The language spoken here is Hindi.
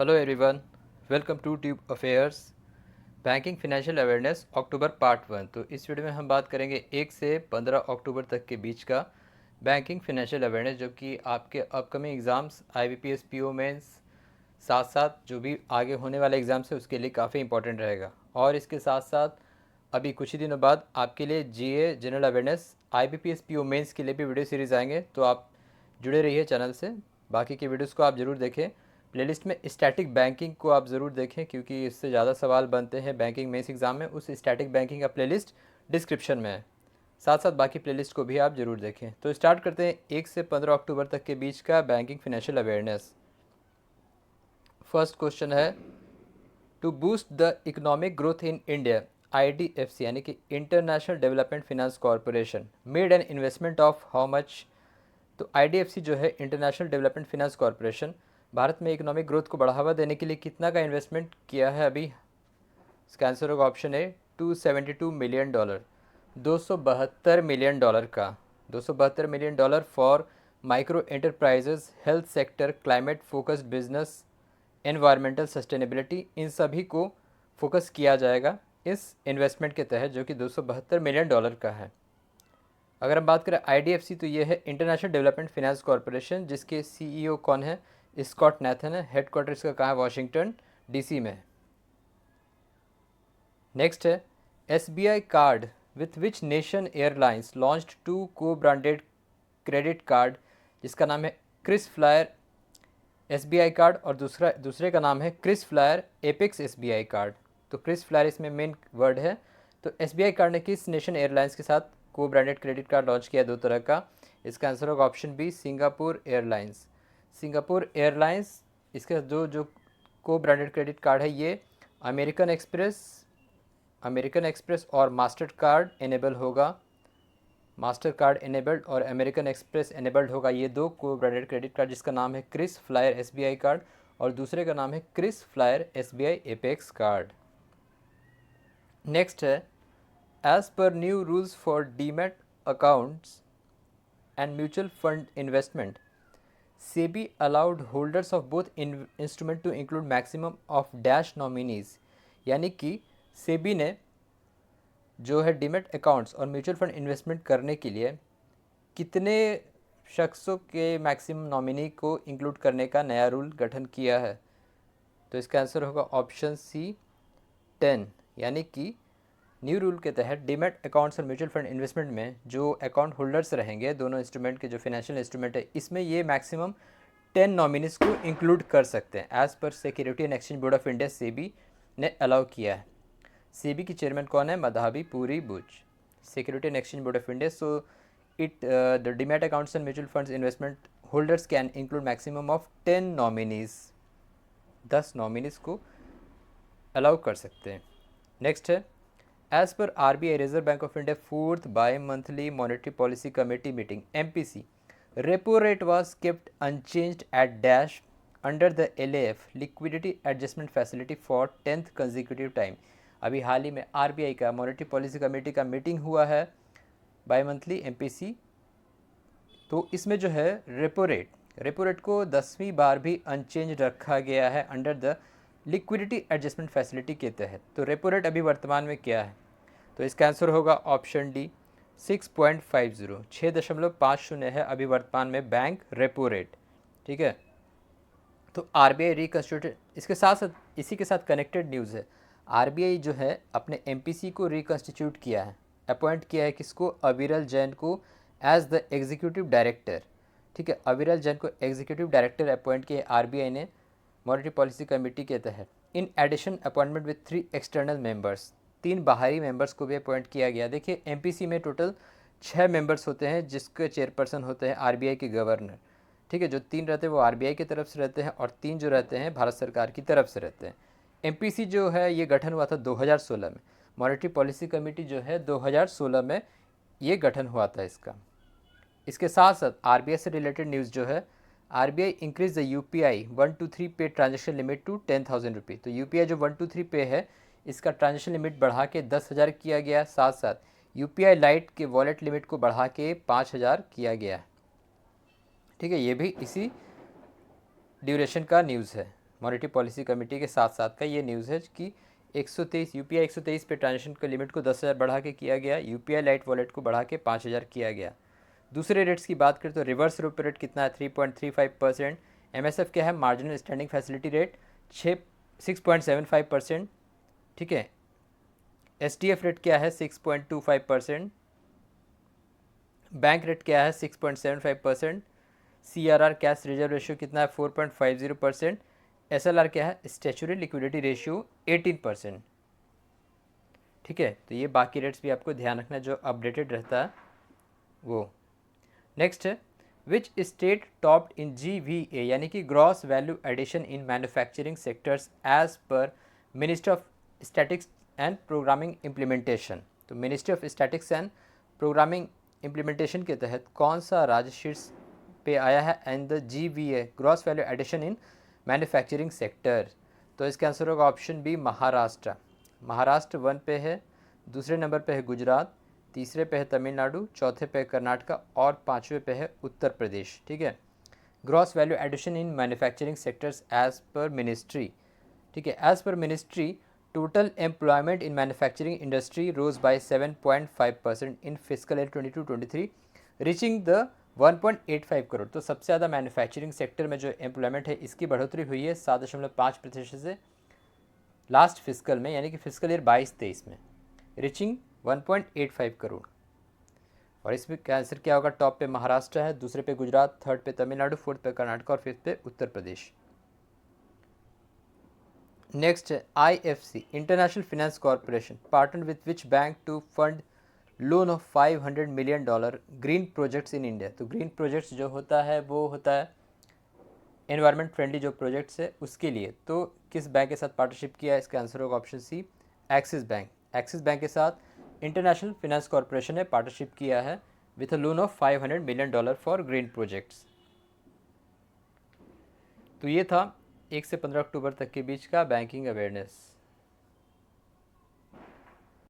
Hello everyone, welcome to tube affairs. Banking financial awareness October part 1। तो इस वीडियो में हम बात करेंगे 1 से 15 अक्टूबर तक के बीच का बैंकिंग फाइनेंशियल अवेयरनेस, जो कि आपके upcoming exams IBPS PO mains साथ साथ जो भी आगे होने वाले एग्ज़ाम्स है उसके लिए काफ़ी इंपॉर्टेंट रहेगा। और इसके साथ साथ अभी कुछ ही दिनों बाद आपके लिए GA general awareness IBPS PO mains के लिए भी वीडियो सीरीज़ आएंगे, तो आप जुड़े रहिए चैनल से। बाकी के वीडियोस को आप ज़रूर देखें। प्लेलिस्ट में स्टैटिक बैंकिंग को आप ज़रूर देखें, क्योंकि इससे ज़्यादा सवाल बनते हैं बैंकिंग मेंस एग्ज़ाम में। उस स्टैटिक बैंकिंग का प्लेलिस्ट डिस्क्रिप्शन में है। साथ साथ बाकी प्लेलिस्ट को भी आप ज़रूर देखें। तो स्टार्ट करते हैं 1 से 15 अक्टूबर तक के बीच का banking financial awareness. First question है, to boost the economic growth in India, IDFC यानी कि international development finance corporation made an investment of how much. तो IDFC जो है, international development finance corporation, Bharat में इकोनॉमिक ग्रोथ को बढ़ावा देने के लिए कितना का इन्वेस्टमेंट किया है अभी? इसका आंसर होगा ऑप्शन ए, $272 मिलियन, $272 मिलियन का, $272 million for micro enterprises, health sector, climate focused business, environmental sustainability, इन सभी को फोकस किया जाएगा इस इन्वेस्टमेंट के तहत, जो कि $272 मिलियन का है। अगर हम बात करें IDFC, तो ये है इंटरनेशनल डेवलपमेंट फाइनेंस कॉरपोरेशन, जिसके CEO कौन है? स्कॉट नैथन है। हेडक्वार्टर इसका कहाँ है? वाशिंगटन DC में है। नेक्स्ट है, SBI card with which nation airlines launched two co branded credit card, जिसका नाम है क्रिस फ्लायर SBI कार्ड, और दूसरे का नाम है Chris flyer apex SBI card. तो क्रिस फ्लायर इसमें मेन वर्ड है। तो SBI कार्ड ने किस नेशन एयरलाइंस के साथ को ब्रांडेड क्रेडिट कार्ड लॉन्च किया? दो तरह का। इसका आंसर होगा option B, Singapore airlines. Singapore airlines, इसके जो को ब्रांडेड क्रेडिट कार्ड है, ये अमेरिकन एक्सप्रेस और मास्टर कार्ड इनेबल होगा। मास्टर कार्ड इनेबल्ड और अमेरिकन एक्सप्रेस इनेबल्ड होगा, ये दो को ब्रांडेड क्रेडिट कार्ड, जिसका नाम है क्रिस फ्लायर SBI कार्ड और दूसरे का नाम है Chris flyer SBI apex card. Next है, as per new rules for demat accounts and mutual fund investment, SEBI allowed holders of both instrument to include maximum of dash nominees। यानी कि SEBI ने जो है डीमैट अकाउंट्स और म्यूचुअल फंड इन्वेस्टमेंट करने के लिए कितने शख्सों के मैक्सिमम नॉमिनी को इंक्लूड करने का नया रूल गठन किया है? तो इसका आंसर होगा ऑप्शन सी, 10। यानी कि न्यू रूल के तहत डीमैट अकाउंट्स और म्यूचुअल फंड इन्वेस्टमेंट में जो अकाउंट होल्डर्स रहेंगे, दोनों इंस्ट्रूमेंट के जो फाइनेंशियल इंस्ट्रूमेंट है, इसमें ये मैक्सिमम 10 नॉमिनीज को इंक्लूड कर सकते हैं। As per security and exchange board of India, SEBI ने अलाउ किया है। SEBI की चेयरमैन कौन है? Madhabi Puri Buch, security and exchange board of India. So the demat accounts and mutual funds investment holders can include maximum of 10 nominees, 10 nominees को अलाउ कर सकते हैं। नेक्स्ट है, as per RBI reserve bank of India fourth bi monthly monetary policy committee meeting MPC, repo rate was kept unchanged at dash under the LAF liquidity adjustment facility for 10th consecutive time. अभी हाल ही में RBI का मॉनेटरी पॉलिसी कमेटी का मीटिंग हुआ है, बाई मंथली MPC। तो इसमें जो है रेपो रेट को 10वीं बार भी अनचेंज रखा गया है under the liquidity adjustment facility के तहत। तो रेपो रेट अभी वर्तमान में क्या है? तो इसका आंसर होगा ऑप्शन डी, 6.50, 6.50 है अभी वर्तमान में बैंक रेपो रेट। ठीक है। तो RBI रिकन्स्टिट्यूटेड, इसके साथ साथ इसी के साथ कनेक्टेड न्यूज़ है, RBI जो है अपने MPC को रिकन्स्टिट्यूट किया है, अपॉइंट किया है किसको? अविरल जैन को एज द एग्जीक्यूटिव डायरेक्टर। ठीक है, अविरल जैन को एग्जीक्यूटिव डायरेक्टर अपॉइंट किया RBI ने मॉनेटरी पॉलिसी कमेटी के तहत। In addition appointment with 3 external members, 3 बाहरी मेंबर्स को भी अपॉइंट किया गया। देखिए MPC में टोटल 6 मेंबर्स होते हैं, जिसके चेयरपर्सन होते हैं RBI के गवर्नर। ठीक है, जो 3 रहते हैं वो RBI की तरफ से रहते हैं और 3 जो रहते हैं भारत सरकार की तरफ से रहते हैं। MPC जो है ये गठन हुआ था 2016 में, मॉनेटरी पॉलिसी कमेटी जो है 2016 में ये गठन हुआ था इसका। इसके साथ साथ RBI से रिलेटेड न्यूज़ जो है, RBI इंक्रीज द UPI 123 पे ट्रांजेक्शन लिमिट टू 10,000 रुपये। तो UPI जो 123 पे है, इसका ट्रांजेक्शन लिमिट बढ़ा के 10,000 किया गया। साथ साथ UPI लाइट के वॉलेट लिमिट को बढ़ा के 5,000 किया गया। ठीक है, ये भी इसी ड्यूरेशन का न्यूज़ है। मॉनेटरी पॉलिसी कमेटी के साथ साथ का ये न्यूज़ है कि 123 यूपीआई 123 पे ट्रांजेक्शन के लिमिट को 10,000 बढ़ा के किया गया, यूपीआई लाइट वॉलेट को बढ़ा के 5,000 किया गया। दूसरे रेट्स की बात करें तो रिवर्स रेपो रेट कितना है 3.35%, एमएसएफ क्या है मार्जिनल स्टैंडिंग फैसिलिटी रेट 6.75%, ठीक है। एसटीएफ रेट क्या है 6.25%, बैंक रेट क्या है 6.75%, सीआरआर कैश रिजर्व रेशियो कितना है 4.50%, एसएलआर क्या है स्टैच्यूटरी लिक्विडिटी रेशियो 18%, ठीक है। तो ये बाकी रेट्स भी आपको ध्यान रखना जो अपडेटेड रहता है वो। नेक्स्ट है which state topped in GVA यानी कि gross value addition in manufacturing sectors as per ministry of statics and programming implementation. तो ministry of statics and programming implementation के तहत कौन सा राज्य शीर्ष पे आया है and the GVA gross value addition in manufacturing sector. तो इसका आंसर होगा ऑप्शन बी महाराष्ट्र। महाराष्ट्र 1 पे है, दूसरे नंबर पे है गुजरात, तीसरे पे है तमिलनाडु, चौथे पे है कर्नाटका और पाँचवें पे है उत्तर प्रदेश, ठीक है। Gross value addition in manufacturing sectors as per ministry, ठीक है। As per ministry total employment in manufacturing industry rose by 7.5% in physical year 22-23 reaching the 1.85 crore. तो सबसे ज़्यादा मैन्युफैक्चरिंग सेक्टर में जो एम्प्लॉयमेंट है इसकी बढ़ोतरी हुई है 7.5% से लास्ट फिजिकल में यानी कि फिजिकल ईयर 22-23 में, रीचिंग 1.85 करोड़। और इसमें क्या आंसर क्या होगा, टॉप पे महाराष्ट्र है, दूसरे पे गुजरात, थर्ड पे तमिलनाडु, फोर्थ पे कर्नाटक और फिफ्थ पे उत्तर प्रदेश। नेक्स्ट है IFC international finance corporation partner with which bank to fund loan of $500 million green projects in India. तो ग्रीन प्रोजेक्ट्स जो होता है वो होता है एनवायरनमेंट फ्रेंडली जो प्रोजेक्ट्स है उसके लिए। तो किस बैंक के साथ पार्टनरशिप किया है, इसका आंसर होगा option C Axis bank. Axis bank के साथ इंटरनेशनल फाइनेंस कॉरपोरेशन ने पार्टनरशिप किया है with a loan of $500 million for green projects. तो ये था 1 से 15 अक्टूबर तक के बीच का बैंकिंग अवेयरनेस।